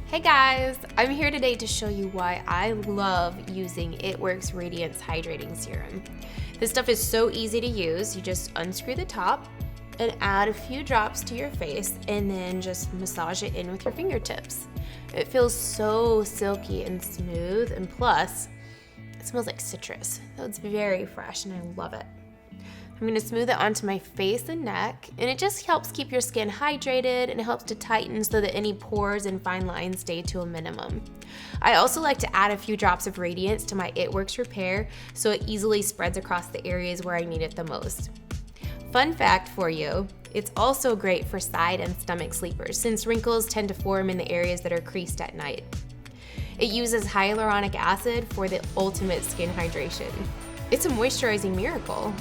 Hey guys, I'm here today to show you why I love using BeautyWorks Radiance Hydrating Serum. This stuff is so easy to use. You just unscrew the top and add a few drops to your face and then just massage it in with your fingertips. It feels so silky and smooth, and plus, it smells like citrus. So it's very fresh and I love it. I'm gonna smooth it onto my face and neck, and it just helps keep your skin hydrated and it helps to tighten so that any pores and fine lines stay to a minimum. I also like to add a few drops of Radiance to my BeautyWorks Repair so it easily spreads across the areas where I need it the most. Fun fact for you, it's also great for side and stomach sleepers since wrinkles tend to form in the areas that are creased at night. It uses hyaluronic acid for the ultimate skin hydration. It's a moisturizing miracle.